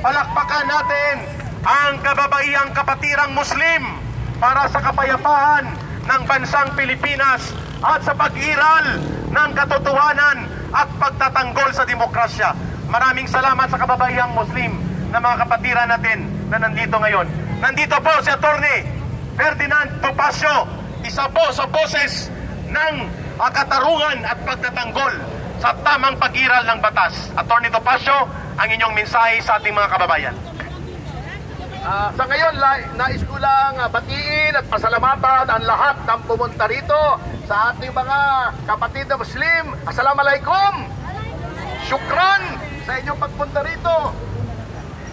Palakpakan natin ang kababaihang kapatirang Muslim para sa kapayapaan ng bansang Pilipinas at sa pag-iral ng katotohanan at pagtatanggol sa demokrasya. Maraming salamat sa kababaihang Muslim na mga kapatiran natin na nandito ngayon. Nandito po si Atty. Ferdinand Topacio, isa po sa boses ng katarungan at pagtatanggol sa tamang pag-iral ng batas. Atty. Topacio, ang inyong mensahe sa ating mga kababayan. Sa ngayon, nais ko lang batiin at pasalamatan ang lahat ng pumunta rito sa ating mga kapatid na Muslim. Assalamualaikum! Syukran sa inyong pagpunta rito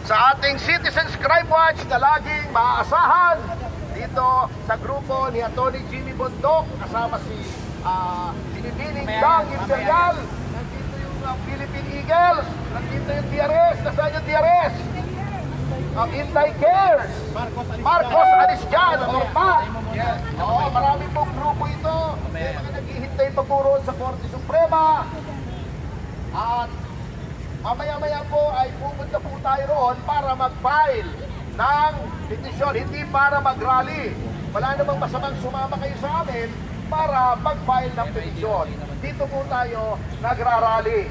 sa ating Citizens Crime Watch na laging maaasahan dito sa grupo ni Atty. Jimmy Bondok, kasama si Binibining Dang Imperial. Nandito yung Philippine Eagles, nandito yung DRS, nasaan yung DRS? Ang Intay Cares, Marcos Alisjan, o PAC. Marami pong grupo ito. May mga naghihintay pa po roon sa Korte Suprema. At mamaya-maya po ay pupunta po tayo roon para mag-file ng petisyon, hindi para mag-rally. Wala namang masamang sumama kayo sa amin para mag-file ng petisyon. Dito po tayo nagra-rally.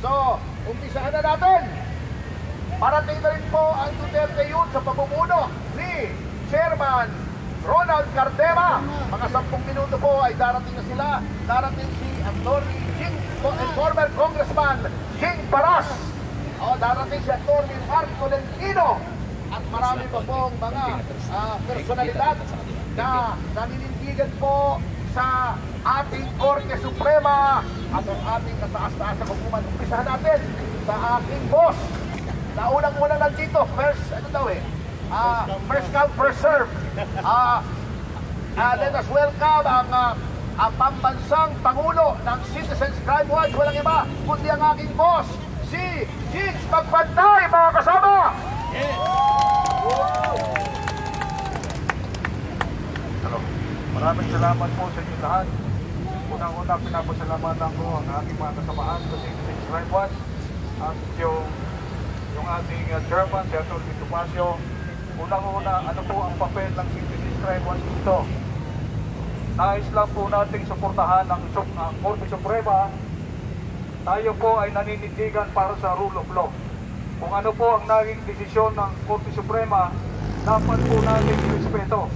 So, umpisahan na natin. Parating na rin po ang Duterte Youth sa pamumuno ni Chairman Ronald Cardema. Mga 10 minuto po ay darating na sila. Darating si Atty. Former Congressman Jing Paras. Darating si Atty. Mark Tolentino. At marami pa pong mga personalidad na naninindigan po sa ating Korte Suprema at ang ating kataas-taas na hukuman. Umpisahan natin sa aking boss. Unang-unang nandito, first come, first serve. Let us welcome ang pambansang Pangulo ng Citizens Crime Watch. Walang iba, kundi ang aking boss, si Jigs Magpantay, mga kasama! Hello. Maraming salamat po sa inyo lahat. Unang-unang pinapasalamatan ko ang aking mga kasamaan sa Citizens Crime Watch at yung ating chairman, si Atty. Topacio. Unang-una, ano po ang papel ng Citizens Crime Watch dito? Nais lang po nating suportahan ang Korte Suprema. Tayo po ay naninindigan para sa rule of law. Kung ano po ang naging desisyon ng Korte Suprema, dapat po natin irespeto.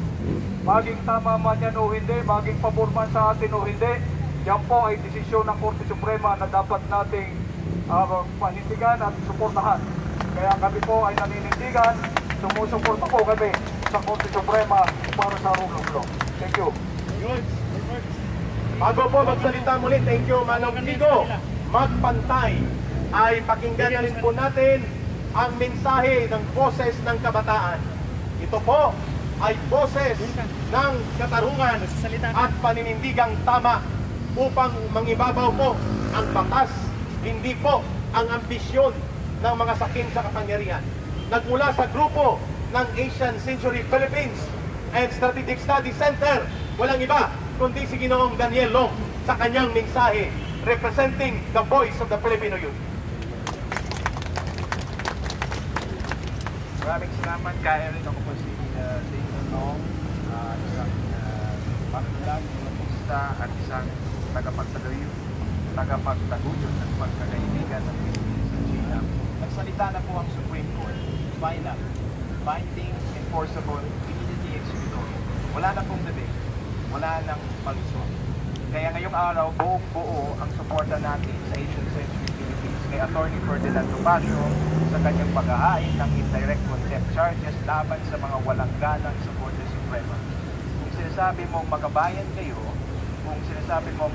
Maging tama man yan o hindi, maging pabor man sa atin o hindi, yan po ay desisyon ng Korte Suprema na dapat nating panindigan at suportahan. Kaya kami po ay naninindigan, sumusuporta po kami sa Korte Suprema para sa rule of law. Thank you. Bago po magsalita muli, thank you Manong Tigo Magpantay, ay pakinggan na rin po natin ang mensahe ng boses ng kabataan. Ito po ay boses ng katarungan at paninindigang tama upang mangibabaw po ang batas, hindi po ang ambisyon ng mga sakim sa kapangyarihan. Nagmula sa grupo ng Asian Century Philippines and Strategic Study Center, walang iba kundi si Ginoong Daniel Long sa kanyang mensahe representing the voice of the Filipino youth. Maraming salamat. Kaya rin ako po si Daniel Long, isang pamilang pista at isang tagapagtaguyod ng pagkakaibigan ng Pilipinas sa China. Nagsalita na po ang Supreme Court. Final, binding, enforceable, immediately executory. Wala na pong debate. Wala nang palusot. Kaya ngayong araw, buong-buo ang suporta natin sa Asian Century Philippines kay Atty. Ferdinand Topacio sa kanyang paghahain ng indirect contempt charges laban sa mga walang ganang sa Korte Suprema. Kung sinasabi mong magabayan kayo, kung sinasabi mong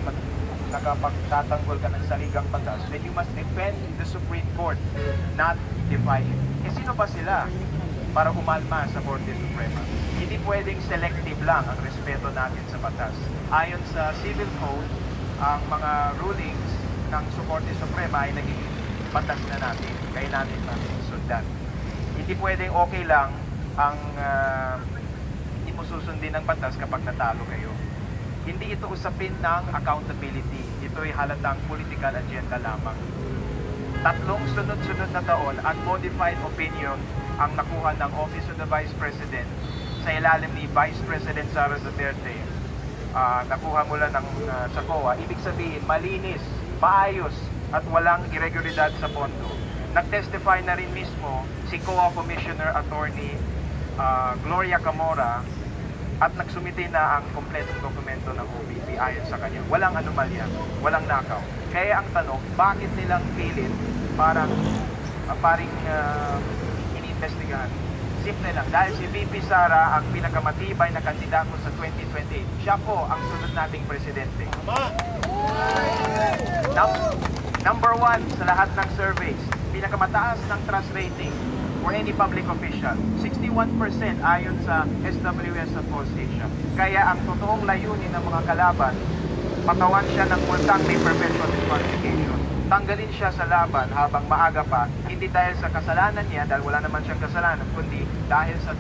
nakapagtatanggol ka ng saligang batas, then you must defend the Supreme Court, not defy it. Eh sino ba sila para umalma sa Korte Suprema? Hindi pwedeng selective lang ang respeto natin sa batas. Ayon sa Civil Code, ang mga rulings ng Korte Suprema ay naging batas na natin. Kailangan natin sundan. Hindi pwedeng okay lang ang hindi mo susundin ang batas kapag natalo kayo. Hindi ito usapin ng accountability. Ito ay halatang political agenda lamang. tatlong sunod-sunod na taon, unmodified opinion ang nakuha ng Office of the Vice President sa ilalim ni Vice President Sara Duterte. Nakuha mula ng sa COA. Ibig sabihin, malinis, maayos, at walang irregularidad sa pondo. Nag-testify na rin mismo si COA Commissioner Attorney Gloria Camora at nagsumite na ang kompletong dokumento ng OVP ayon sa kanya. Walang anomalya, walang nakaw. Kaya ang tanong, bakit nilang pilit parang iniimbestigahan? Simple lang, dahil si VP Sara ang pinakamatibay na kandidato sa 2028. Siya po ang sunod nating presidente. Number 1 sa lahat ng surveys, pinakamataas ng trust rating for any public official, 61% ayon sa SWS at Post-Asia. Kaya ang totoong layunin ng mga kalaban, patawan siya ng multang may perpetual disqualification. Tanggalin siya sa laban habang maaga pa, hindi dahil sa kasalanan niya, dahil wala naman siyang kasalanan, kundi dahil sa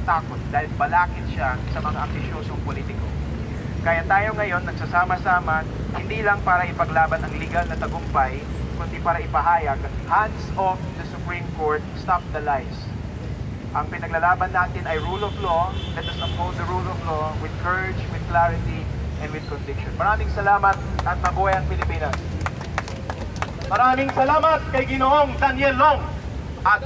takot, dahil balakid siya sa mga ambisyosong politiko. Kaya tayo ngayon nagsasama-sama, hindi lang para ipaglaban ang legal na tagumpay, kundi para ipahayag, hands off the Supreme Court, stop the lies. Ang pinaglalaban natin ay rule of law. Let us uphold the rule of law with courage, with clarity, and with conviction. Maraming salamat at mabuhay ang Pilipinas. Maraming salamat kay Ginoong Daniel Long. At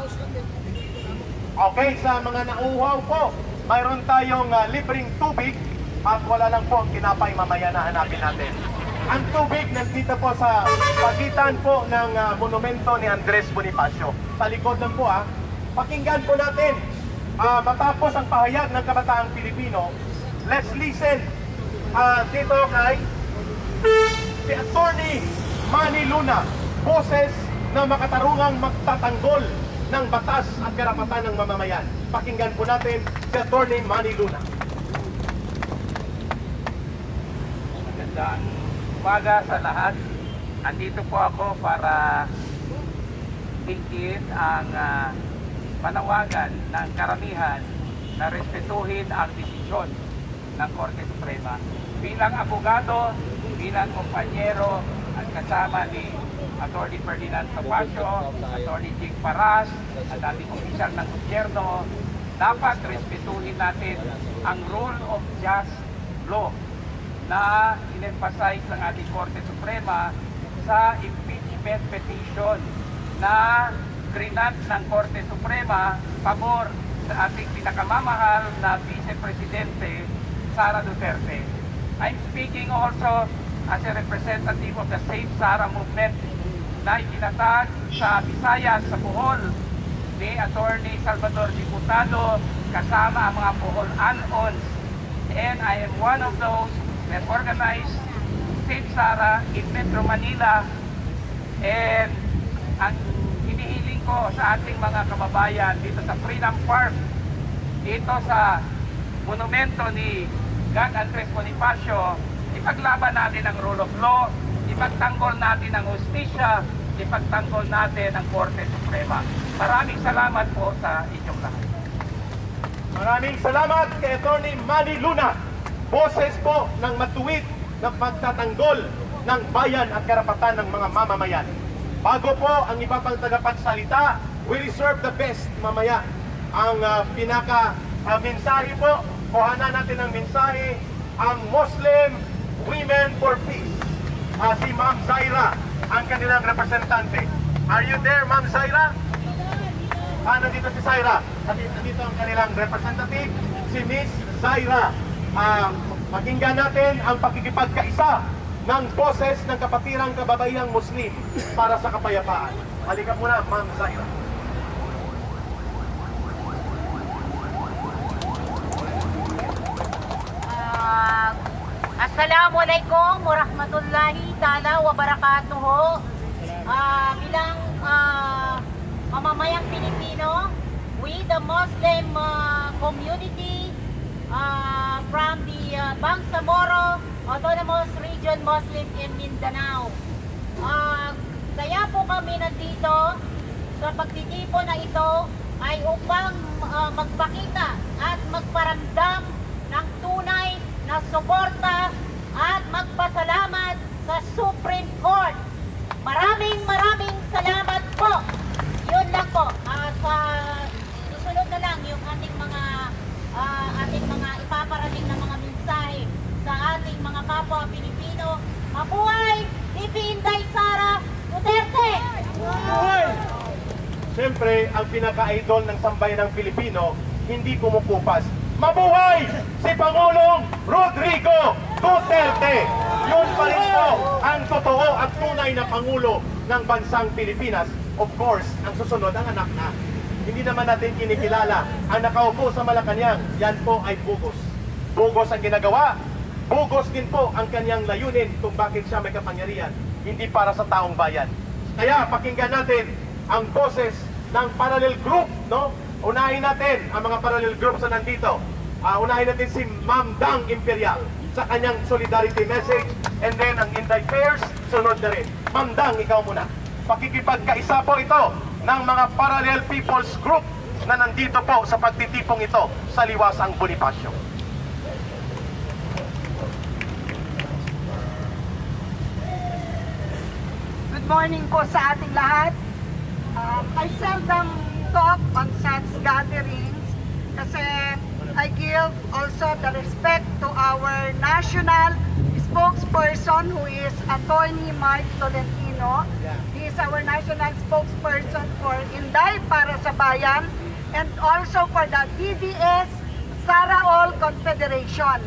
okay, sa mga nauuhaw po, mayroon tayong libreng tubig at wala lang po ang kinapay mamaya na hanapin natin. Ang tubig nandito po sa pagitan po ng monumento ni Andres Bonifacio. Sa likod lang po Pakinggan po natin matapos ang pahayag ng kabataang Pilipino. Let's listen dito kay si Attorney Manny Luna, boses na makatarungang magtatanggol ng batas at karapatan ng mamamayan. Pakinggan po natin si Attorney Manny Luna. Magandang umaga sa lahat. Andito po ako para tingin ang panawagan ng karamihan na respetuhin ang desisyon ng Korte Suprema. Bilang abogado, bilang kompanyero at kasama ni Atty. Ferdinand Topacio, Atty. Jing Paras, at ating opisyal ng gobyerno, dapat respetuhin natin ang rule of just law na in-emphasize ng ating Korte Suprema sa impeachment petition na grinant ng Korte Suprema pabor sa ating pinakamamahal na Vice Presidente Sara Duterte. I'm speaking also as a representative of the Save Sara movement na itinatag sa Visayas, sa Bohol ni Atty. Salvador Diputado kasama ang mga Bohol An-ons, and I am one of those that organized Save Sara in Metro Manila. And ang hinihiling ko sa ating mga kababayan dito sa Freedom Park, dito sa monumento ni God Andres Bonifacio, ipaglaban natin ang rule of law, ipagtanggol natin ang hustisya, ipagtanggol natin ang Korte Suprema. Maraming salamat po sa inyong lahat. Maraming salamat kay Attorney Manny Luna, boses po ng matuwid na pagtatanggol ng bayan at karapatan ng mga mamamayan. Bago po ang iba pang tagapagsalita, we reserve the best mamaya. Ang mensahe po, kuhanan natin ang mensahe, ang Muslim Women for Peace. Si Ma'am Zaira, ang kanilang representante. Are you there, Ma'am Zaira? Nandito si Zaira. Nandito ang kanilang representative, si Miss Zaira. Pakinggan natin ang pakikipagkaisa ng boses ng kapatirang kababayang Muslim para sa kapayapaan. Halika muna, Ma'am Zaira. Assalamualaikum warahmatullahi ta'ala wabarakatuh. Bilang mamamayang Pilipino, we the Muslim community from the Bangsamoro Autonomous Region Muslim in Mindanao. Kaya po kami nandito sa pagtitipon na ito ay upang magpakita at magparamdam ng tunay na suporta at magpasalamat sa Supreme Court Maraming salamat po. Yun lang po. Sa susunod na lang yung ating mga ipaparating na mga mensahe sa ating mga kapwa Pilipino. Mabuhay VP Inday Sara Duterte! Siyempre, ang pinaka-idol ng sambayanang Pilipino, hindi kumukupas. Mabuhay si Pangulong Rodrigo Duterte! Yun pa rin po ang totoo at tunay na Pangulo ng bansang Pilipinas. Of course, ang susunod ang anak na. Hindi naman natin kinikilala. Ang nakaupo sa Malacanang, yan po ay bugos. Bugos ang ginagawa. Bugos din po ang kanyang layunin kung bakit siya may kapangyarihan. Hindi para sa taong bayan. Kaya pakinggan natin ang boses ng parallel group, no? Unahin natin ang mga parallel groups na nandito. Unahin natin si Ma'am Dang Imperial sa kanyang solidarity message, and then ang Inday Fairs, sunod na rin. Ma'am Dang, ikaw muna. Pakikipagkaisa po ito ng mga parallel people's group na nandito po sa pagtitipong ito sa Liwasang Bonifacio. Good morning po sa ating lahat. I seldom talk on such gatherings kasi I give also the respect to our national spokesperson who is Attorney Mark Tolentino. He is our national spokesperson for Inday para sa Bayan and also for the DDS Sara All Confederation.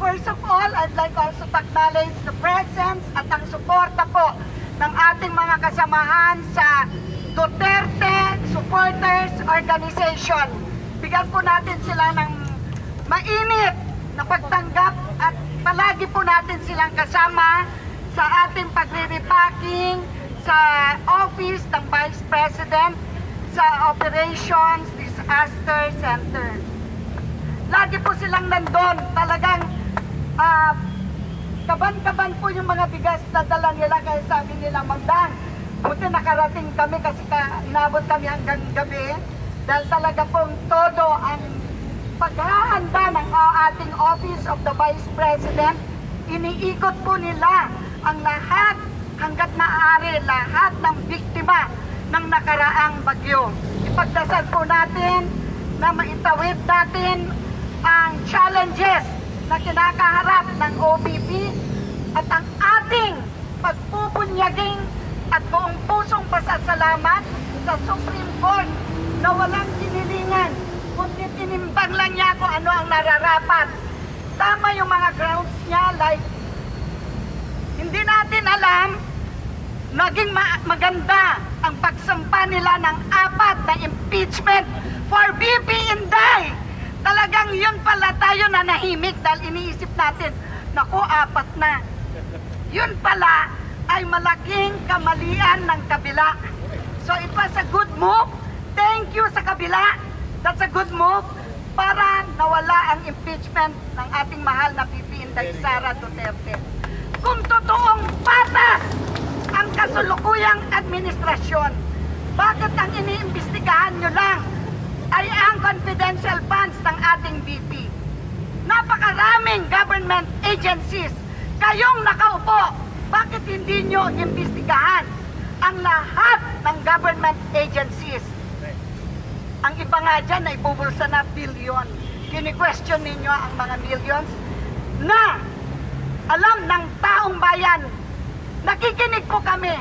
First of all, I'd like also to acknowledge the presence at ang suporta po ng ating mga kasamahan sa Duterte Supporters Organization. Bigyan po natin sila ng mainit na pagtanggap at palagi po natin silang kasama sa ating pagre-repacking sa Office ng Vice President sa Operations Disaster Center. Lagi po silang nandun. Talagang kaban-kaban po yung mga bigas na dala nila kaya sabi nila, Magdang, buti nakarating kami kasi inabot kami hanggang gabi dahil talaga pong todo ang paghahanda ng ating Office of the Vice President. Iniikot po nila ang lahat hanggat maaari, lahat ng biktima ng nakaraang bagyo. Ipagdasal po natin na maitawid natin ang challenges na kinakaharap ng OVP at ang ating pagpupunyaging at buong pusong pasasalamat sa Supreme Court na walang kinilingan, kundi tinimbang lang niya kung ano ang nararapat. Tama yung mga grounds niya, like hindi natin alam naging maganda ang pagsampa nila ng 4 na impeachment for VP Inday. Talagang yun pala tayo na nahimik dahil iniisip natin, naku, 4 na. Yun pala ay malaking kamalian ng kabila. So it was a good move. Thank you sa kabila. That's a good move para nawala ang impeachment ng ating mahal na VP Inday Sara Duterte. Kung totoong patas ang kasulukuyang administrasyon, bakit ang iniimbestigahan nyo lang ay ang confidential funds ng ating VP? Napakaraming government agencies. Kayong nakaupo, bakit hindi nyo imbestigahan ang lahat ng government agencies? Ang iba nga dyan ay bubulsa na billion. Kini-question ninyo ang mga millions na alam ng taong bayan. Nakikinig po kami.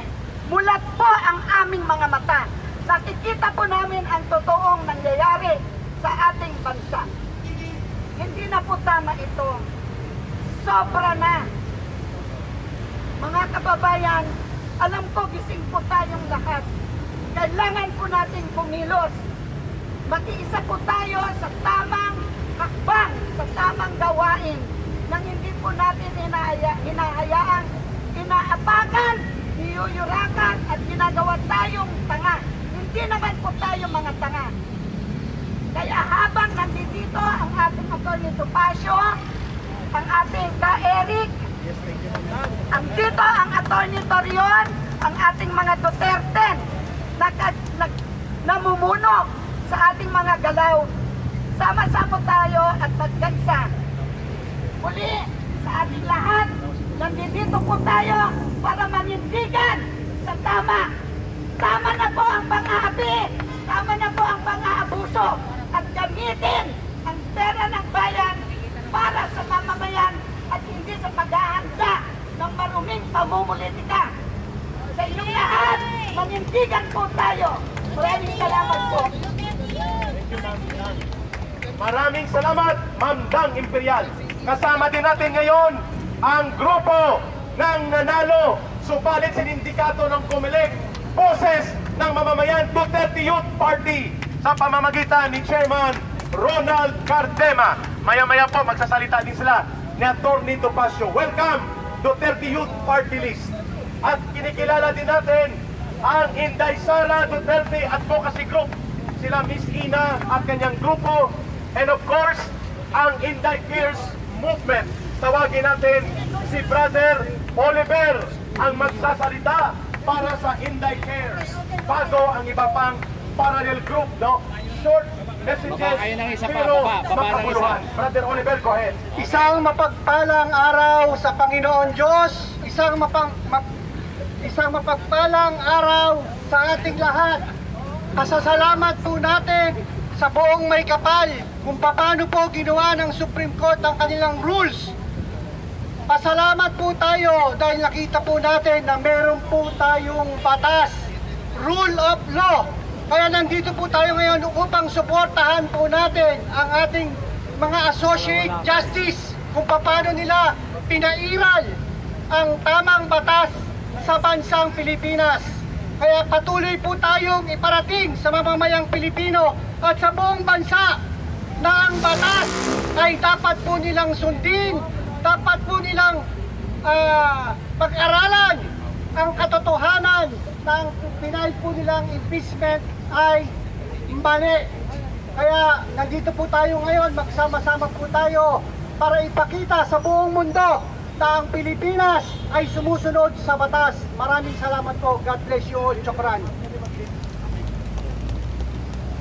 Mulat po ang aming mga mata. Nakikita po namin ang totoong nangyayari sa ating bansa. Hindi na po tama ito. Sobra na. Mga kababayan, alam ko gising po tayong lahat. Kailangan po natin kumilos. Makiisa po tayo sa tamang hakbang, sa tamang gawain, nang hindi po natin hinahayaang inaapakan, niyuyurakan at ginagawa tayong tanga. Hindi naman po tayo mga tanga. Kaya habang nandito ang ating Atty. Topacio, ang ating Ka-Eric, dito ang Atty. Torion, ang ating mga Duterte, namumuno sa ating mga galaw. Sama-sama tayo at magkansa. Muli, sa ating lahat, nandito po tayo para manindigan tama. Tama na po ang pang-aapi. Tama na po ang pang-aabuso. At gamitin ang pera ng bayan para sa mamamayan at hindi sa paghahanda ng maruming pamumulitika. Sa inyong lahat, manindigan po tayo. Maraming salamat po. Maraming salamat, Ma'am Dang Imperial. Kasama din natin ngayon ang grupo ng nanalo, subalit sinindikato ng Comelec, boses ng mamamayan Duterte Youth Party sa pamamagitan ni Chairman Ronald Cardema. Maya-maya po magsasalita din sila ni Atty. Topacio. Welcome, Duterte Youth Party List. At kinikilala din natin ang Inday Sara Duterte Advocacy Group. Sila Miss Ina at kanyang grupo. And of course, ang Inday Cares Movement. Tawagin natin si Brother Oliver ang magsasalita para sa Inday Cares. Bago ang iba pang parallel group, no? Short messages, pero makabuluhan. Brother Oliver, go ahead. Isang mapagpalang araw sa Panginoon Diyos, isang mapagpalang araw sa ating lahat. Pasasalamat po natin sa buong may kapal kung paano po ginawa ng Supreme Court ang kanilang rules. Pasalamat po tayo dahil nakita po natin na meron po tayong batas, rule of law. Kaya nandito po tayo ngayon upang suportahan po natin ang ating mga associate justice kung paano nila pinairal ang tamang batas sa bansang Pilipinas. Kaya patuloy po tayong iparating sa mamamayang Pilipino at sa buong bansa na ang batas ay dapat po nilang sundin, dapat po nilang pag-aralan ang katotohanan ng pinay po nilang impeachment ay mali. Kaya nandito po tayo ngayon, magsama-sama po tayo para ipakita sa buong mundo na ang Pilipinas ay sumusunod sa batas. Maraming salamat po. God bless you all. Chokran.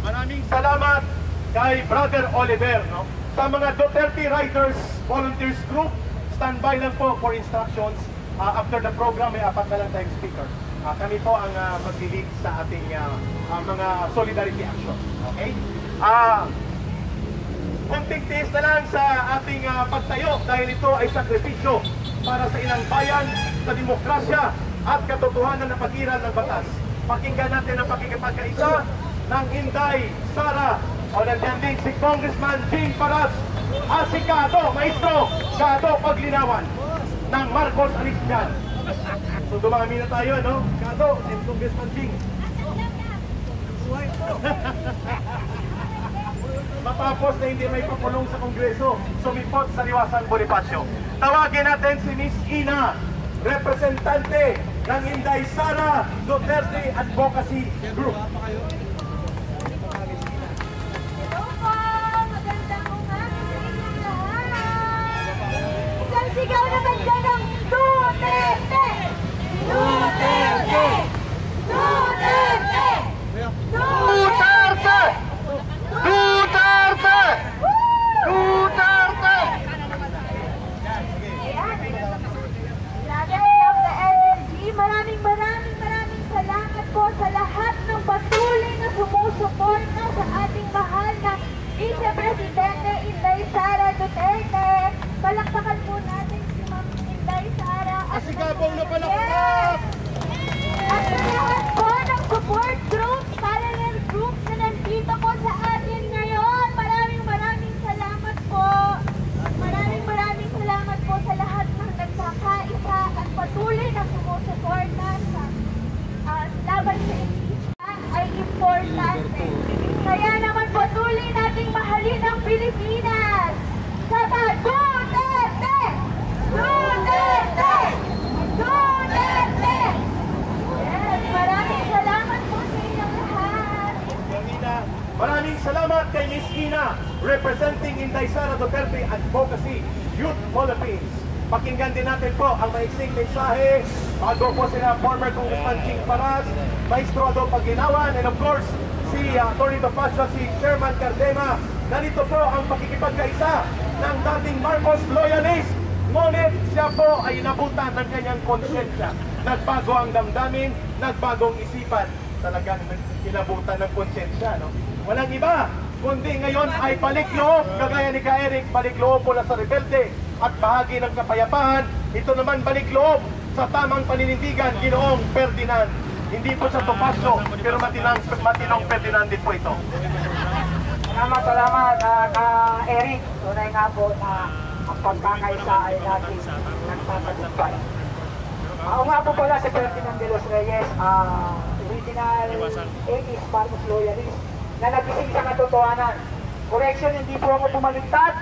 Maraming salamat kay Brother Oliver. No? Sa mga Duterte Riders Volunteers Group, standby lang po for instructions. After the program, may 4 na lang tayong speaker. Kami po ang mag-lead sa ating mga solidarity action. Okay? Kunting tiis na lang sa ating pagtayo dahil ito ay sakripisyo para sa ilang bayan, sa demokrasya at katotohanan ng pag-iral ng batas. Pakinggan natin ang pakikipagkaisa ng Inday Sara o nandiyan din si Congressman Jing Paras at si Kado, Maestro Kado Paglinawan ng Marcos Ariscan. So dumami na tayo, no? Kado and Congressman Jing. Matapos na hindi may pakulong sa Kongreso, sumipot sa Liwasang Bonifacio. Tawagin natin si Miss Ina, representante ng Inday Sara Duterte Advocacy Group. Hello po! Magandang umaga sa inyong lahat! Isang sigaw naman dyan ng Duterte! Duterte! Duterte! Duterte! Duterte! Duterte! Grabe, I love the energy. Maraming salamat po sa lahat ng patuloy na sumusuporta sa ating mahal na Vice-Presidente Inday Sara Duterte. Palakpakan po natin si Ma'am Inday Sara. Asigabong na palakpak! Yes! At sa lahat po ng support group, parallel group na nandito po sa atin ngayon. Maraming salamat po. Maraming salamat po sa lahat ng nagkakaisa at patuloy na sumusuporta sa laban sa impeachment ay importante. Kaya naman patuloy nating mahalin ang Pilipinas. Sa Duterte! Duterte! Duterte! Yes, maraming salamat po sa inyong lahat. Maraming salamat kay Miss Ina, representing Inday Sara Duterte Advocacy Youth Philippines. Pakinggan din natin po ang maiksing mensahe bago po sila former Congressman Jing Paras, Maestro Ado Paglinawan, and of course si Atty. Topacio, si Chairman Cardema. Narito po ang pakikipagkaisa ng dating Marcos loyalist, ngunit siya po ay nabutan ng kanyang konsensya. nagbago ang damdamin, nagbagong isipan, talagang inabutan ng konsensya, no? Walang iba, kundi ngayon ay balik loob, kagaya ni Ka Eric, balik loob mula sa rebelde at bahagi ng kapayapaan. Ito naman balik loob sa tamang paninindigan, Ginoong Ferdinand. Hindi po sa Topacio, pero matinong Ferdinand din po ito. Salamat Ka Eric. Tunay nga po na ang pagkakaisa ay natin nagtatagumpay. Ako nga po pala si Ferdinand de los Reyes, original 80s Marcos loyalist na nagising sa katotohanan. Correction, hindi po ako bumaligtad.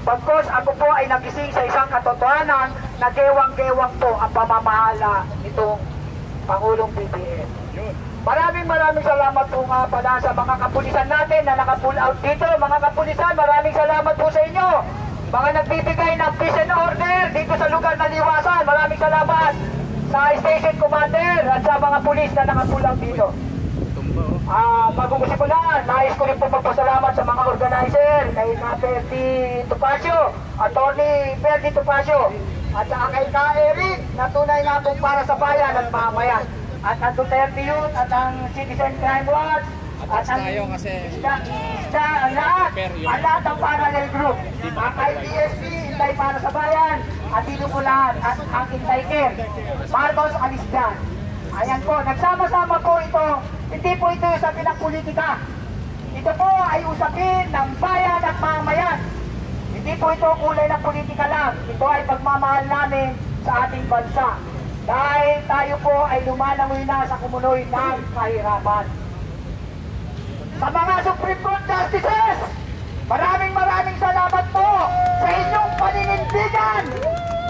Pagkos ako po ay nagising sa isang katotohanan na gewang-gewang po ang pamamahala nitong Pangulong BBM. Maraming salamat po nga pala sa mga kapulisan natin na naka-pull out dito. Mga kapulisan, maraming salamat po sa inyo. Mga nagbibigay ng peace and order dito sa lugar na Liwasan. Maraming salamat sa station commander at sa mga pulis na naka-pull out dito. Bago ko simulan, nais ko rin po magpasalamat sa mga organizer, kay Ferdy Topacio, Attorney Ferdy Topacio, at saka kay Ka Eric, na tunay nga po para sa bayan at mamayan. At ang Duterte Youth, at ang Citizen Crime Watch, at ang lahat ng parallel group, kay PSP, Intay para sa bayan, at dito po lahat, at ang Intay Care, Marcos Alisdan. Ayan po, nagsama-sama po ito, hindi po ito sa pinagpolitika. Ito po ay usapin ng bayan at mamayan. Hindi po ito kulay ng politika lang. Ito ay pagmamahal namin sa ating bansa. Dahil tayo po ay lumalangoy na sa kumuloy ng kahirapan. Sa mga Supreme Court Justices, maraming salamat po sa inyong paninindigan.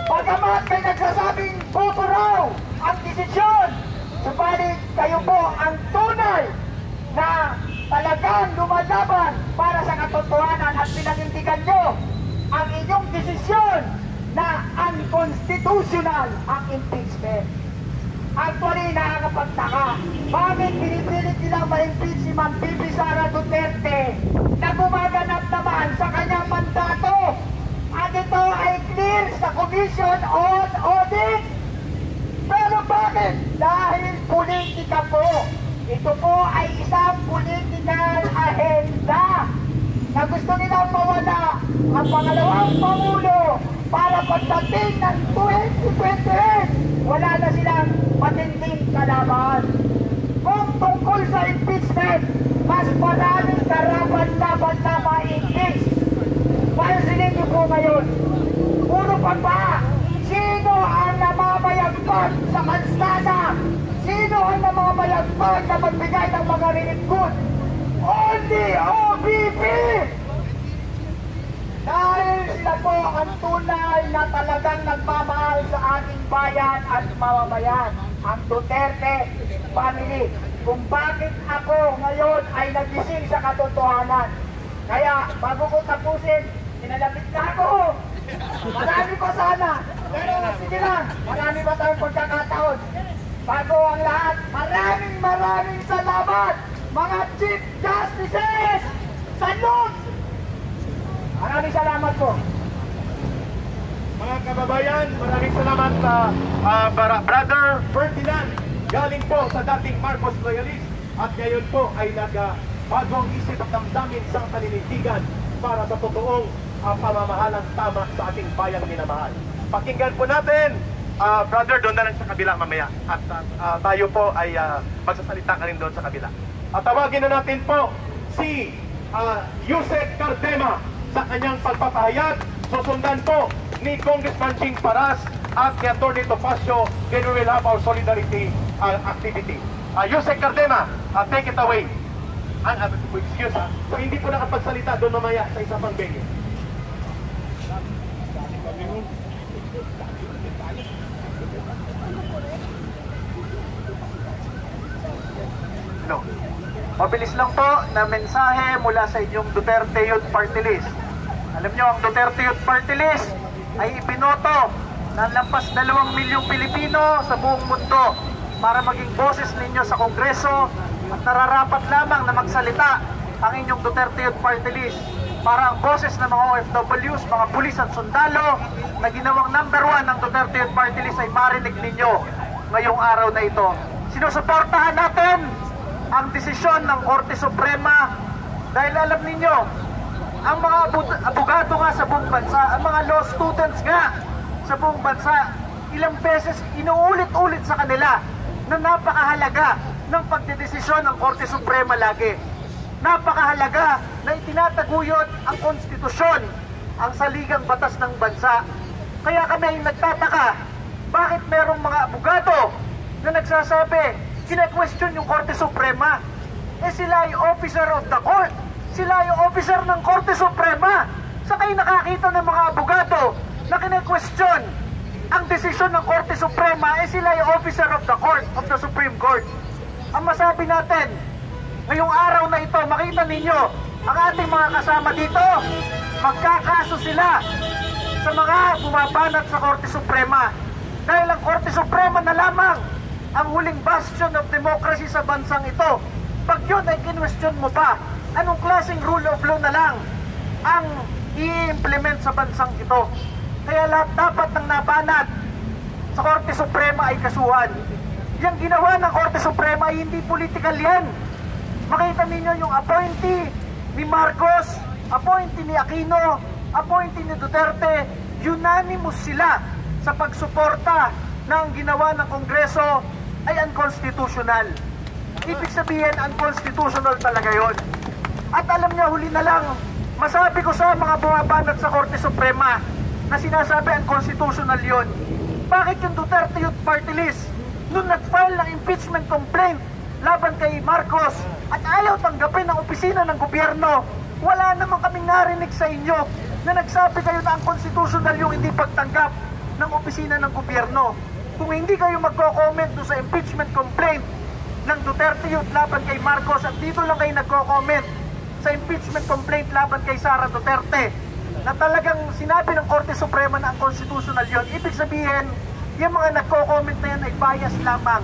Pagamat may nagsasabing boto raw ang desisyon, subalit kayo po ang tunay na talagang lumalaban para sa katotohanan at pinanindigan nyo ang inyong desisyon na unconstitutional ang impeachment. Actually, nakakapagtaka. Bakit pinipilit nilang ma-impeach si Ma'am Bibi Sara Duterte na gumaganap naman sa kanyang mandato? At ito ay clear sa Commission on Audit. Pero bakit? Dahil politika po. Ito po ay isang political agenda na gusto nilang mawala ang pangalawang Pangulo para pagdating ng 2028, wala na silang matinding kalaban. Kung tungkol sa impeachment, mas maraming karapat-dapat na ma-impeach. Pansinin niyo po ngayon, puro pa ba? Sino ang namamayagpag sa kalsada? Sino ang namamayagpag na magbigay ng mga relief goods? Only OBP! Dahil sila po ang tunay na talagang nagmamahal sa ating bayan at mamamayan, ang Duterte family. Kung bakit ako ngayon ay nagising sa katotohanan. Kaya bago ko tapusin, pinalapit na ako. Marami pa sana. Pero sige lang, marami pa tayong pagkakataon. Bago ang lahat, maraming salamat mga Chief Justices! Salute! Maraming salamat po. Mga kababayan, maraming salamat sa Brother Ferdinand. Galing po sa dating Marcos loyalist at ngayon po ay nagbagong isip at damdamin sa paninindigan para sa totoong pamamahalang tama sa ating bayang minamahal. Pakinggan po natin, brother, doon na lang sa kabila mamaya. At tayo po ay magsasalita ka rin doon sa kabila. At tawagin na natin po si Yusek Cardema sa kanyang pagpapahayag. Susundan po ni Congressman Ching Paras at ni Atty. Topacio. Then we will have our solidarity activity. Yusek Cardema, take it away. Excuse ha. So hindi po nakapagsalita doon mamaya sa isa pang venue. No. Mabilis lang po na mensahe mula sa inyong Duterte Youth Party List. Alam nyo, ang Duterte Youth Party List ay ibinoto ng lampas 2 milyong Pilipino sa buong mundo para maging boses ninyo sa Kongreso at nararapat lamang na magsalita ang inyong Duterte Youth Party List para ang boses ng mga OFWs, mga pulis at sundalo na ginawang #1 ng Duterte Youth Party List ay marinig ninyo. ngayong araw na ito. Sinusuportahan natin ang desisyon ng Korte Suprema dahil alam ninyo, ang mga abogado nga sa buong bansa, ang mga law students nga sa buong bansa, ilang beses inuulit-ulit sa kanila na napakahalaga ng pagdedesisyon ng Korte Suprema lagi. Napakahalaga na itinataguyod ang konstitusyon, ang saligang batas ng bansa. Kaya kami ay nagtataka, bakit merong mga abogado na nagsasabi, kine-question yung Korte Suprema? Sila ay officer of the court. Sila ay officer ng Korte Suprema. Sa kayo nakakita ng mga abogado na kine-question ang desisyon ng Korte Suprema, sila ay officer of the court, of the Supreme Court. Ang masabi natin, ngayong araw na ito, makita ninyo, ang ating mga kasama dito, magkakaso sila sa mga bumabanat sa Korte Suprema. Dahil ang Korte Suprema na lamang ang huling bastion of democracy sa bansang ito. Pag yun ay kinwestiyon mo pa, anong klaseng rule of law na lang ang i-implement sa bansang ito? Kaya lahat dapat ng nabanat sa Korte Suprema ay kasuhan. Yung ginawa ng Korte Suprema ay hindi political yan. Makita ninyo yung appointee ni Marcos, appointee ni Aquino, appointee ni Duterte, unanimous sila sa pagsuporta na ang ginawa ng Kongreso ay unconstitutional. Ibig sabihin, unconstitutional talaga yon. At alam niyo, huli na lang, masabi ko sa mga bumabanat sa Korte Suprema na sinasabi unconstitutional yon. Bakit yung Duterte Youth Party List, nung nag-file ng impeachment complaint laban kay Marcos at ayaw tanggapin ng opisina ng gobyerno, wala naman kaming narinig sa inyo na nagsabi kayo na unconstitutional yung hindi pagtanggap ng opisina ng gobyerno. Kung hindi kayo magko-comment doon sa impeachment complaint ng Duterte Youth laban kay Marcos at dito lang kayo nagko-comment sa impeachment complaint laban kay Sara Duterte na talagang sinabi ng Korte Suprema na ang constitutional yon, ibig sabihin, yung mga nagko-comment na yan ay bias lamang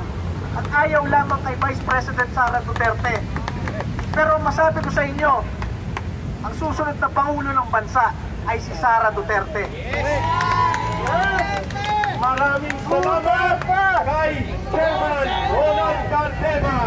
at ayaw lamang kay Vice President Sara Duterte. Pero masabi ko sa inyo, ang susunod na Pangulo ng bansa ay si Sara Duterte. Maraming salamat kay Chairman Ronald Cardema.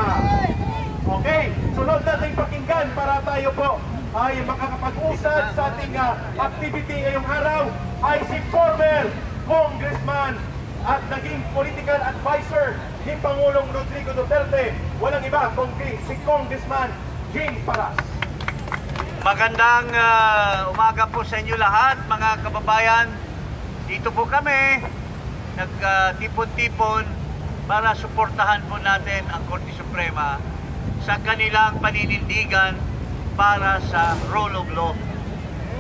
Okay, sunod nating pakinggan para tayo po ay makakapag-usad sa ating activity ngayong araw ay si former Congressman at naging political advisor ni Pangulong Rodrigo Duterte. Walang iba kundi si Congressman Jing Paras. Magandang umaga po sa inyo lahat, mga kababayan. Dito po kami nagtipon-tipon para suportahan po natin ang Korte Suprema sa kanilang paninindigan para sa rule of law.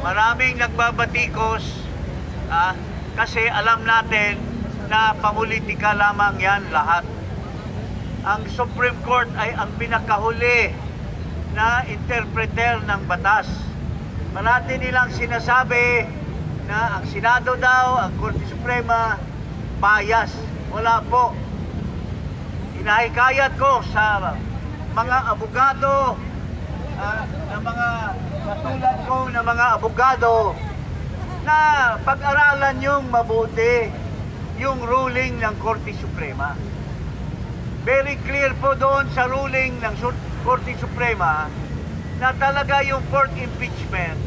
Maraming nagbabatikos kasi alam natin na pamulitika lamang yan lahat. Ang Supreme Court ay ang pinakahuli na interpreter ng batas. Parati nilang sinasabi na ang Senado daw, ang Korte Suprema, bias. Wala po. Hinahikayat ko sa mga abogado, na mga katulad ko na mga abogado, na pag-aralan yung mabuti yung ruling ng Korte Suprema. Very clear po doon sa ruling ng Korte Suprema na talaga yung fourth impeachment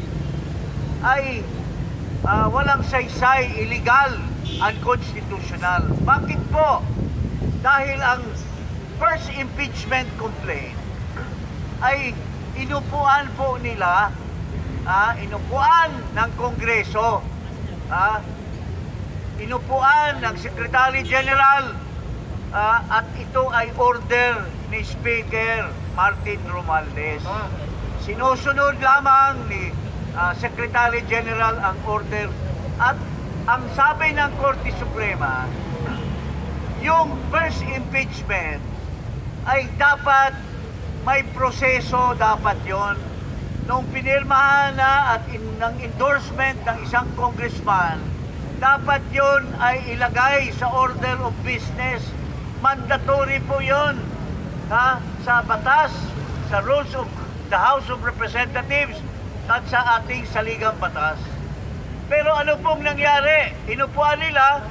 ay walang saysay, illegal, unconstitutional. Bakit po? Dahil ang first impeachment complaint ay inupuan po nila, inupuan ng Kongreso, inupuan ng Secretary General, at ito ay order ni Speaker Martin Romualdez. Sinusunod lamang ni Secretary General ang order at ang sabi ng Korte Suprema, yung first impeachment ay dapat may proseso, dapat yon. Nung pinirmahan na at ng endorsement ng isang congressman, dapat yon ay ilagay sa order of business. Mandatory po yon sa batas, sa rules of the House of Representatives at sa ating saligang batas. Pero ano pong nangyari? Inupuan nila,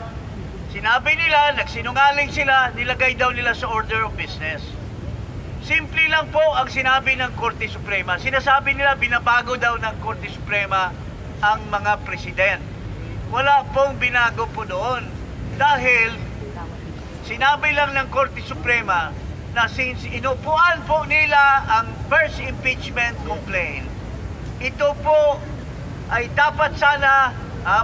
Sinabi nila, nagsinungaling sila, nilagay daw nila sa order of business. Simple lang po ang sinabi ng Korte Suprema. Sinasabi nila, binabago daw ng Korte Suprema ang mga president. Wala pong binago po doon. Dahil, sinabi lang ng Korte Suprema na since inupuan po nila ang first impeachment complaint, ito po ay dapat sana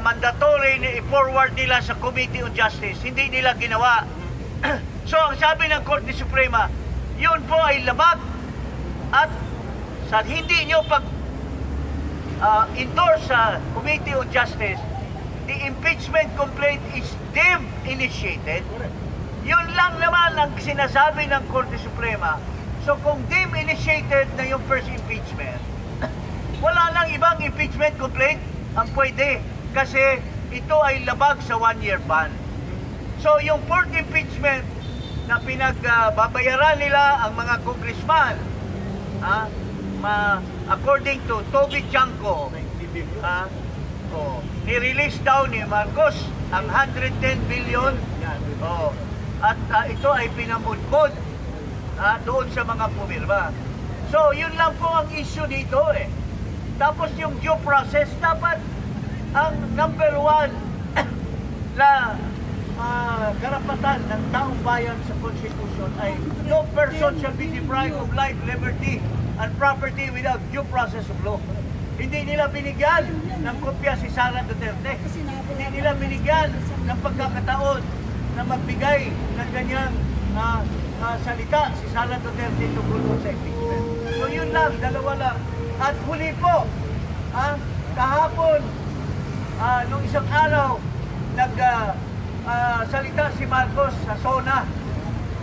mandatory na i-forward nila sa Committee on Justice. Hindi nila ginawa. So, ang sabi ng Korte Suprema, yun po ay labag at sa hindi nyo endorse sa Committee on Justice, the impeachment complaint is deemed initiated. Yun lang naman ang sinasabi ng Korte Suprema. So kung deemed initiated na yung first impeachment, wala nang ibang impeachment complaint ang pwede kasi ito ay labag sa 1-year ban. So yung fourth impeachment na pinagbabayaran nila ang mga congressman, according to Toby Chanko, ni-release daw ni Marcos ang 110 billion at ito ay pinamudmod doon sa mga pumirma. So yun lang po ang issue dito eh. Tapos yung due process, dapat ang number one na karapatan ng taong bayan sa Constitution ay no person shall be deprived of life, liberty, and property without due process of law. Hindi nila binigyan ng kopya si Sara Duterte. Hindi nila binigyan ng pagkakataon na magbigay ng ganyang salita si Sara Duterte tungkol sa impeachment. So yun lang, dalawa lang. At huli po, kahapon, nung isang araw, salita si Marcos sa SONA.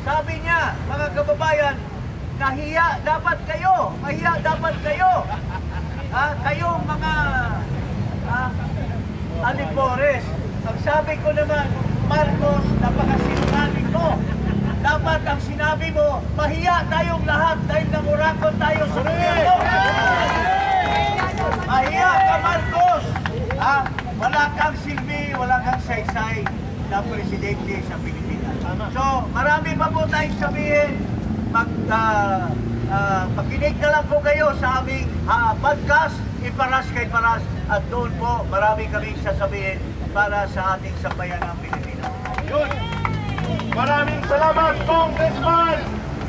Sabi niya, mga kababayan, nahiya dapat kayo, mahiya dapat kayo. Kayong mga alipores. Ang sabi ko naman, Marcos, napakasinungaling mo. Dapat ang sinabi mo, mahiya tayong lahat dahil nangurakot tayo sa gobyerno. Mahiya ka, Marcos. Wala kang silbi, wala kang saysay na presidente sa Pilipinas. So, marami pa po tayong sabihin. Makinig na lang po kayo sa aming podcast, Iparas kay Paras. At doon po, marami kaming sasabihin para sa ating sambayan ng Pilipinas. Yun. Maraming salamat, Congressman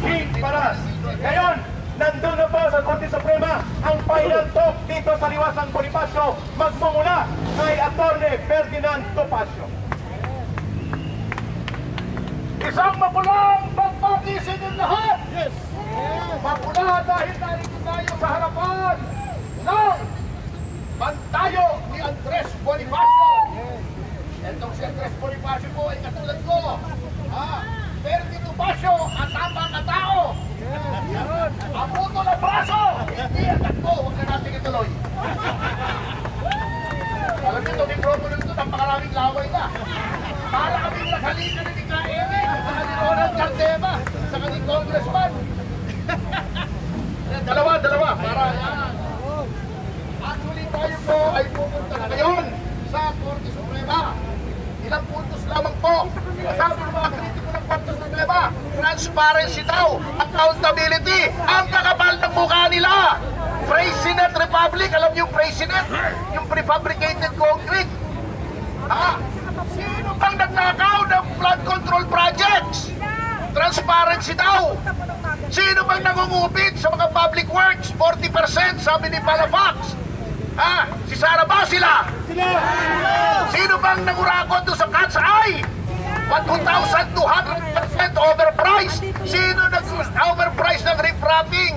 King Paras. Ngayon, nandun na po sa Korte Suprema ang final talk dito sa Liwasang Bonifacio, magmumula kay Atty. Ferdinand Topacio. Isang mapulang pagbati sa inyong lahat! Yes! Mapula dahil narito tayo sa harapan ng bantayo ni Andres Bonifacio. Itong si Andres Bonifacio po ay katulad ko. Ferdinand Topacio at tamang na tao. Ang puto na braso, hindi ang takbo. Huwag na natin ituloy. Alam niyo, itong mikropono nito, napakaraming laway na. Para kaming naghalikan na ni Kaini, saka ni Ronald Cardema, saka ni Congressman. Dalawa, para yan. Actually, tayo po ay pupunta na ngayon sa Korte Suprema. Ilang puntos lamang po. Sabi ng mga kritiko ng Korte Suprema, transparency daw, accountability, ang kakapal ng mukha nila. President Republic, alam niyo yung President, yung prefabricated concrete. Sino bang nagnakaw ng flood control projects? Transparency daw. Sino bang nangungupit sa mga public works? 40% sabi ni Palafox. Si Sara ba sila? Sino bang nangurakot doon sa Cat's Eye? 1,200% overpriced. Sino nag-overpriced ng riprapping?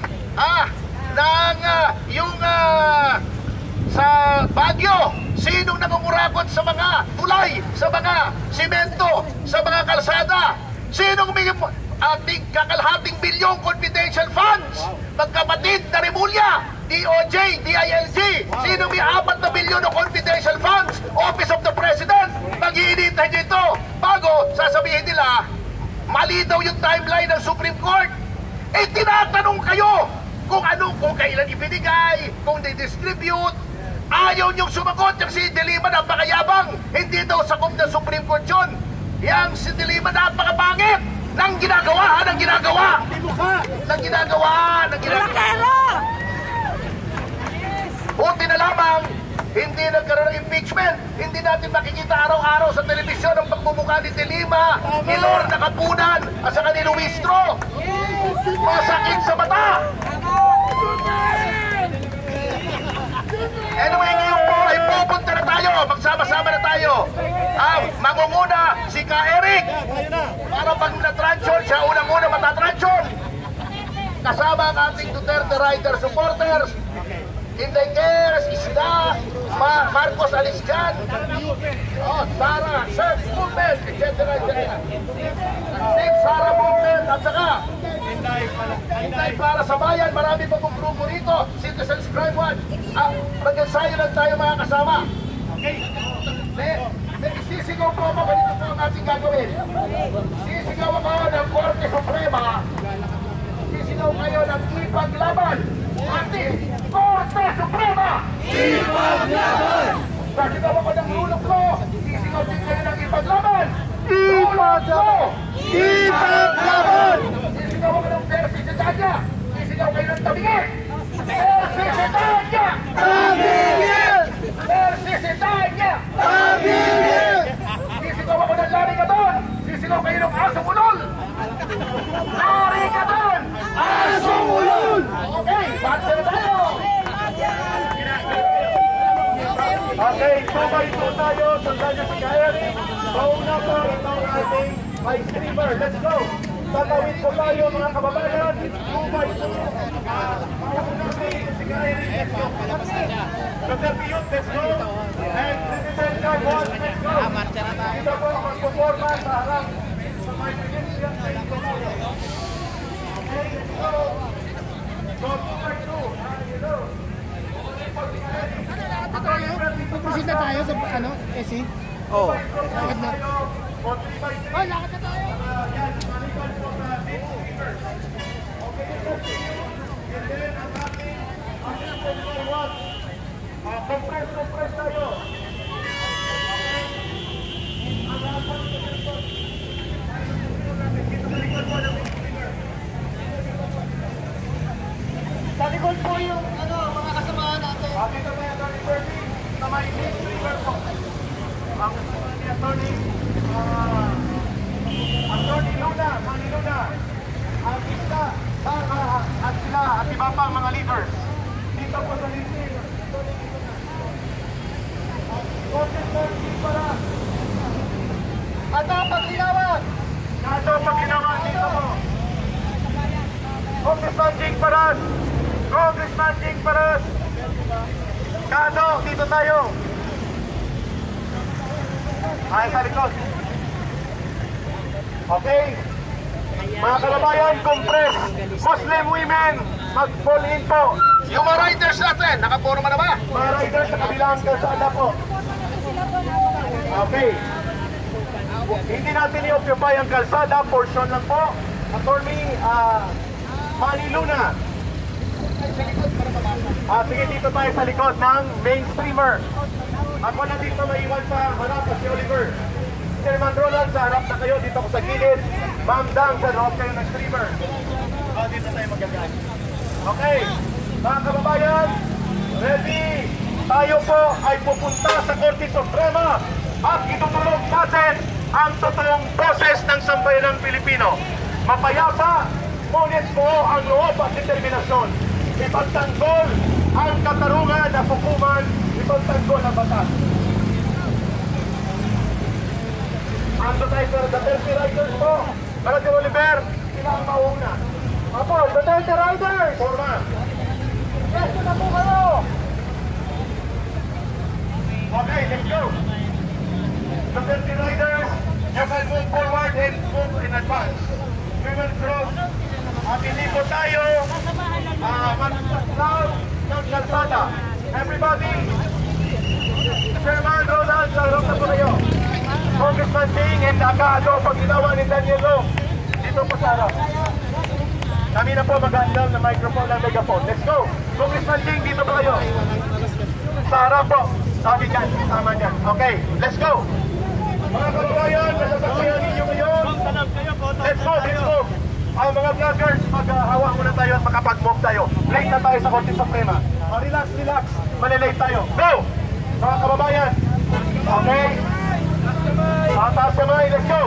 Sa Baguio, sinong nangungurakot sa mga tulay, sa mga simento, sa mga kalsada? Sinong may ating kakalhating bilyong confidential funds? Magkapatid na Remulla, DOJ, DILG. Sinong may 4 na bilyon ng confidential funds? Office of the President. Mag-iinitay nyo ito bago sasabihin nila mali daw yung timeline ng Supreme Court. Tinatanong kayo kung kailan ibinigay, kung di-distribute. Ayaw niyong sumagot yung si De Lima, napakayabang. Hindi daw sakop ng Supreme Court yun. Yang si De Lima napakapangit ng ginagawa. Buti na lamang, hindi nagkaroon ng impeachment. Hindi natin makikita araw-araw sa telebisyon ang pagmumukha ni De Lima, ni Lorna Kapunan, at saka ni Luistro. Masakit sa mata. Anyway, ngayon po ay pupunta na tayo. Magsama-sama na tayo. Mangunguna si Ka Eric. Para pag natransyon, siya unang-una matatransyon. Kasama ang ating Duterte Rider supporters. Inday Keres, Isda, Marcos Alisjan, Sara, Surf Movement, etc. Save Sara Movement, at saka Inday para sa bayan. Marami pa pong grupo rito. Citizens Crime Watch. Mag-ensayo lang tayo mga kasama. Sisigaw po ako, ganito po ang ating gagawin. Sisigaw ako ng Korte Suprema. Sisigaw kayo ng ipaglaban. Ating Korte Suprema! Ipaglaban! Sisigaw ako ng ulok ko. Sisigaw din kayo ng ipaglaban. Ipaglaban! Ipaglaban! Sisigaw ako ng persisitanya. Sisigaw kayo ng tabingin. Persisitanya! Tabingin! Persisitanya! Tabingin! Sisigaw ako ng larigaton. Sisigaw kayo ng asong ulol. Larigaton! Asong ulol! Okay, basta na tayo! Okay, 2x2 tayo. Sandal niyo si Ka Eric. Mauna po itong ating ice streamer. Let's go! Tatawid po tayo mga kababayan. 2x2. Si Ka Eric, let's go. Duterte Youth, let's go. And Citizen Crime Watch, let's go. Ito po ang performance sa harap sa mga pinigyan sa ito. Okay, let's go. Go 2x2. Proceed na tayo sa SC? Oo. Lakad na. Lakad na tayo! Compress tayo. Sa likod po yung mga kasamahan natin. Dito na yung Attorney Bernie na may streamer po. Ang kasama ni Attorney Luna, Manny Luna, ang Isda, at sila at iba pa mga leaders. Dito po sa listing. Ato Paglinawan! Ato Paglinawan dito po. Congressman Jing Paras! Congressman Jing Paras! Kato, dito tayo. Ay, sa likod. Okay. Mga kalabayan, compress. Muslim women, mag-fall in po. Yung mga riders natin, nakaporma na ba? Mga riders sa kabilang kalsada po. Okay. Hindi natin i-occupy ang kalsada, portion lang po. Attorney Manny Luna. Sige, dito tayo sa likod ng mainstreamer. Ako na dito maiwan sa harap si Oliver. Chairman Roland, sa harap na kayo. Dito ko sa gilid. Ma'am Dang, sa harap kayo ng streamer. Dito tayo magagaan. Okay. Mga kababayan, ready? Tayo po ay pupunta sa Korte Suprema at itutulog natin ang totoong boses ng sambayanang Pilipino. Mapayapa, ngunit po ang loob at determinasyon. Ipagtanggol ang katarungan na hukuman, ipagtanggol ang batas. Ando tayo sa Duterte Riders po. Para si Oliver, sila ang mauna. Apo, Duterte Riders! Forma. Yes, na po kayo! Okay, let's go! Duterte Riders, you can move forward and move in advance. We will cross. At hindi po tayo mag-saw ng kalsada. Everybody, Chairman Roland, sa harap na po kayo. Congressman Ting and Akado, pag ginawa ni Daniel Long, dito po sa harap. Kami na po mag-handle ng microphone and megaphone. Let's go! Congressman Ting, dito po kayo. Sa harap po. Sabi dyan, tama dyan. Okay, let's go! Mga kababayan, nasasaksihan ninyo ngayon. Let's go, let's go. Ang mga vloggers, maghahawa muna tayo at makapag-move tayo. Late na tayo sa Korte Suprema. Relax, relax. Malilate tayo. Go! Mga kababayan. Okay? Taas kamay, let's go!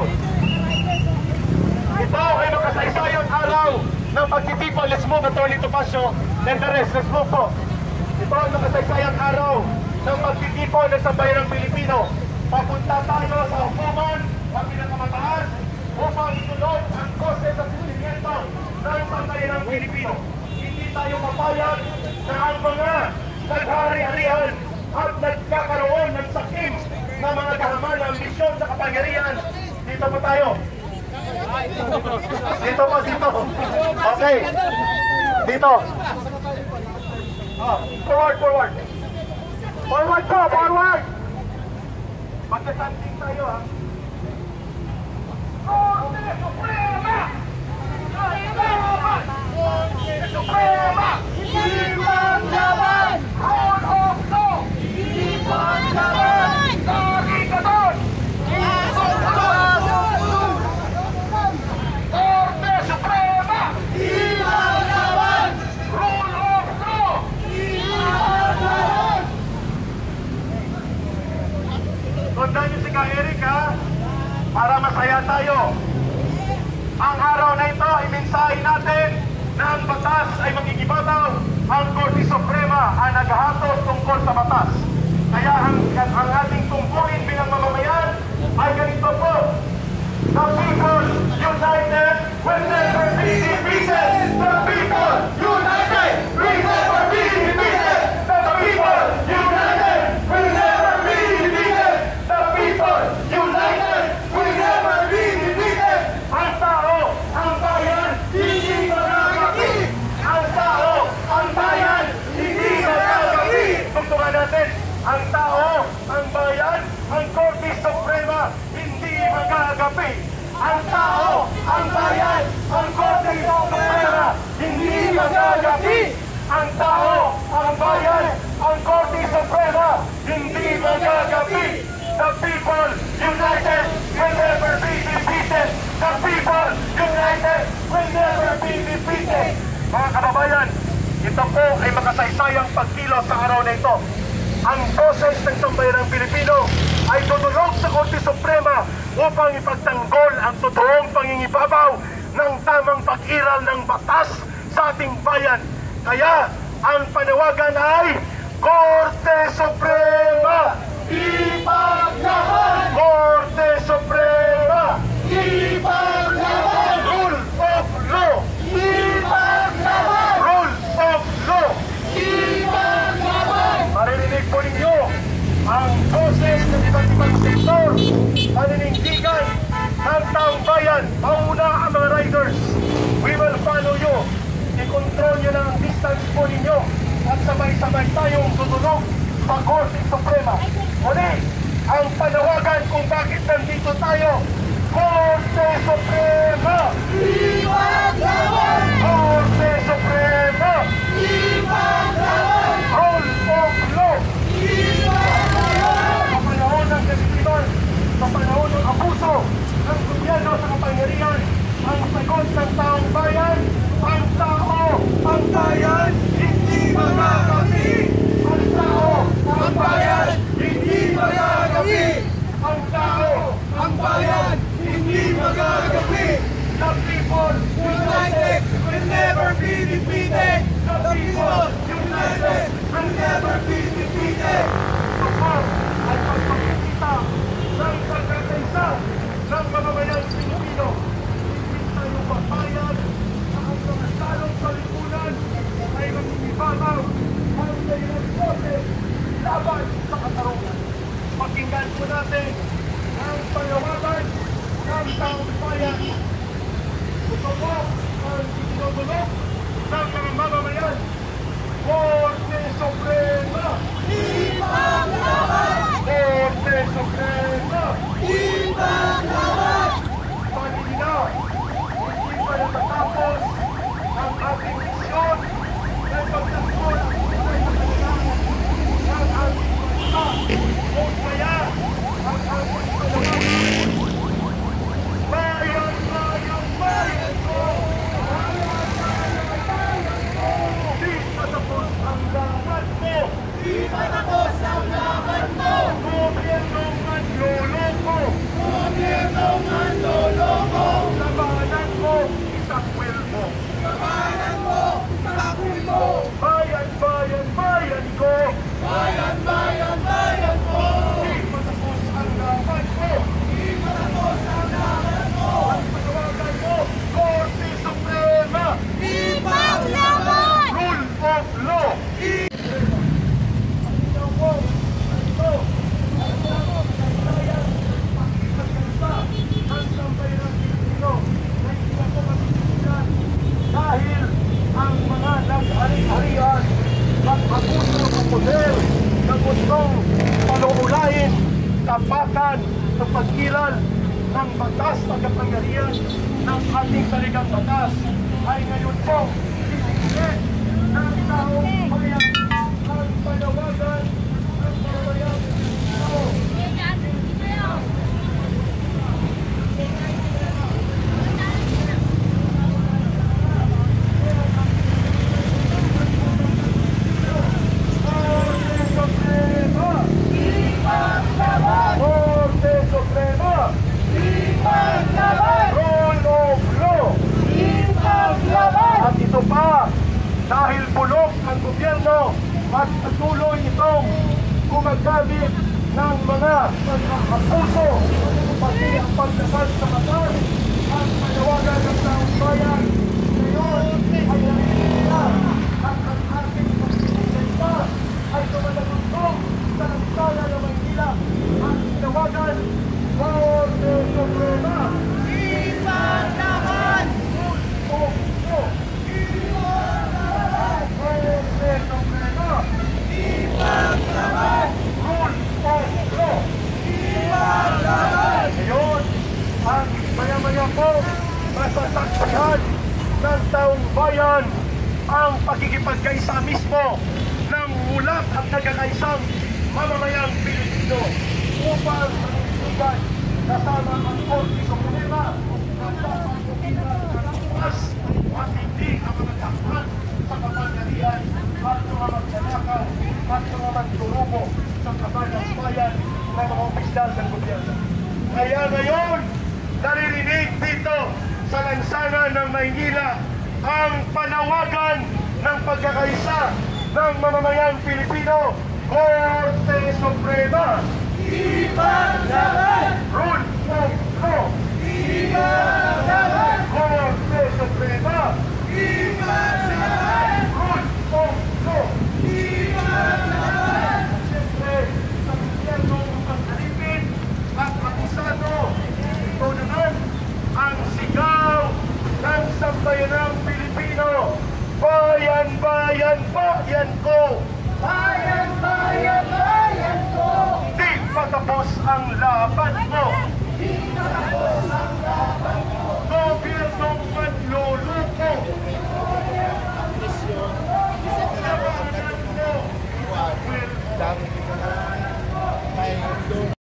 Ito ay makasaysayang araw ng pagtitipon. Let's move, Atty. Topacio. Then the rest, let's move po. Ito ay makasaysayang araw ng pagtitipon ng sambayanang Pilipino. Papunta tayo sa hukuman ang pinakamataas upang itulog ang koses at sentimiento ng sambayanang Pilipino. Hindi tayo mapayag na ang mga naghari-harihan at nagkakaroon ng sakim na mga kahaman ng ambisyon sa kapangyarihan. Dito po tayo. Dito po, dito. Okay. Dito. Forward, forward. Forward po, forward. Magkasanting tayo, ha? Korte Suprema! Korte Suprema! Ibang laban! Rule of law! Ibang laban! Karigadon! Ibang laban! Korte Suprema! Ibang laban! Rule of law! Ibang laban! Tandaan niyo si Ka Eric, ha? Para masaya tayo. Ang araw na ito ay mensahe natin na ang batas ay magigibataw. Ang Korte Suprema ay naghahatos tungkol sa batas. Kaya ang ating tungkulin bilang mamamayan ay ganito po. The people united will never be defeated. The people united will never be defeated. The people united will never be defeated. The people united will never be defeated. Ang tao, ang bayan, hindi magagapi. Ang tao, ang bayan, hindi magagapi. Tungtungan natin, ang tao, ang bayan, ang Korte Suprema, hindi magagapi. Ang tao, ang bayan, ang Korte Suprema, hindi magagapi. Ang tao, ang bayan, ang Korte Suprema, hindi magagapi. The people united will never be defeated. The people united will never be defeated. Mga kababayan, ito po ay makasaysayang pagkilos sa araw na ito. Ang boses ng sambayanang Pilipino ay tutulog sa Korte Suprema upang ipagtanggol ang totoong pangingibabaw ng tamang pag-iral ng batas sa ating bayan. Kaya ang panawagan ay Korte Suprema! Ipaglaban! Korte Suprema! Ipaglaban! Rule of law! Ipaglaban! Rule of law! Ipaglaban! Maririnig po ninyo ang boses ng iba't ibang sektor, paninindigan ng taong bayan, mauna ang mga riders. We will follow you. I-control nyo lang ang distance po ninyo at sabay-sabay tayong tutulog sa Korte Suprema. Muli, ang panawagan kung bakit nandito tayo, Korte Suprema! Ipaglaban! Korte Suprema! Ipaglaban! Rule of law! Ipaglaban! Sa panahon ng kasitiban, sa panahon ng abuso ng gobyerno sa kapangyarihan, ang sagot ng taong bayan, ang tao, ang bayan, hindi magagapi! Ang tao, ang bayan, hindi magagapi! Ang tao, ang bayan, hindi magagapi! The people united will never be defeated! The people united will never be defeated! Ito po ay pagpapakita ng pagkakaisa ng mamamayang Pilipino. Hindi tayo papayag sa ang mga salong sa lipunan ay magigibataw ang kailang boses laban sa katarungan. Pakinggan po natin ang panawagan ng taong bayan. Ito po ang tinutulog ng mga mamamayan. Korte Suprema! Ipaglaban! Korte Suprema! Ipaglaban! Pag-ina, hindi pa natatapos ang ating misyon ng pagtanggol ng pagkakailangan ng ating bansa. Kung kaya ang ating panawagan Di patapos ang laban mo! Gobyernong manloloko! Gobyernong manloloko! Labanan mo, itakwil mo! Labanan mo, itakwil mo! Bayan, bayan, bayan ko! Bayan, bayan, bayan ko! Di patapos ang laban mo! Di patapos ang laban mo! Ang panawagan mo, Korte Suprema! Ipaglaban! Rule of law! Dahil ang mga naghari-harian nag-abuso ng poder na gustong panuulain, tapakan sa pagkilal ng batas na kapangyarihan ng ating saligang batas ay ngayon po itinigit ng taong bayan ang panawagan ng panawagan Korte Suprema! Ipaglaban! Rule of law! Ipaglaban! At ito pa, dahil bulok ang gobyerno, magpatuloy itong gumagamit ng mga pagkakapuso, pati ang pagdasal sa batas, at panawagan ng taong bayan. Ngayon ay nangyayari at ang ating pagkakita ay tumalagundong sa nagsala ng Maynila at tinawagan Korte Suprema. Ipaglaban! Korte Suprema! Ipaglaban! Rule of law! Ipaglaban! Ngayon, ang maya-maya po masasaksihan ng taong bayan ang pagkikipagkaisa mismo ng mulat at nagkakaisang mamamayang Pilipino upang manindigan kasama ang Korte Suprema kasama ang karapas at hindi ang mga takpan sa kapangyarihan at mga magsalakaw at mga magturumo sa kabalang bayan ng mga opisyal ng gobyerno. Kaya ngayon, naririnig dito sa lansangan ng Maynila ang panawagan ng pagkakaisa ng mamamayang Pilipino, Korte Suprema! Ipaglaban! Rule of law! Ipaglaban! Korte Suprema! Ipaglaban! Rule of law! Ipaglaban! Siyempre, sa gobyernong pagkalipin at akusado, ito naman ang sigaw ng sambayanang Pilipino. Bayan, bayan, bayan ko! Bayan, bayan, bayan ko! Di patapos ang laban mo! Di patapos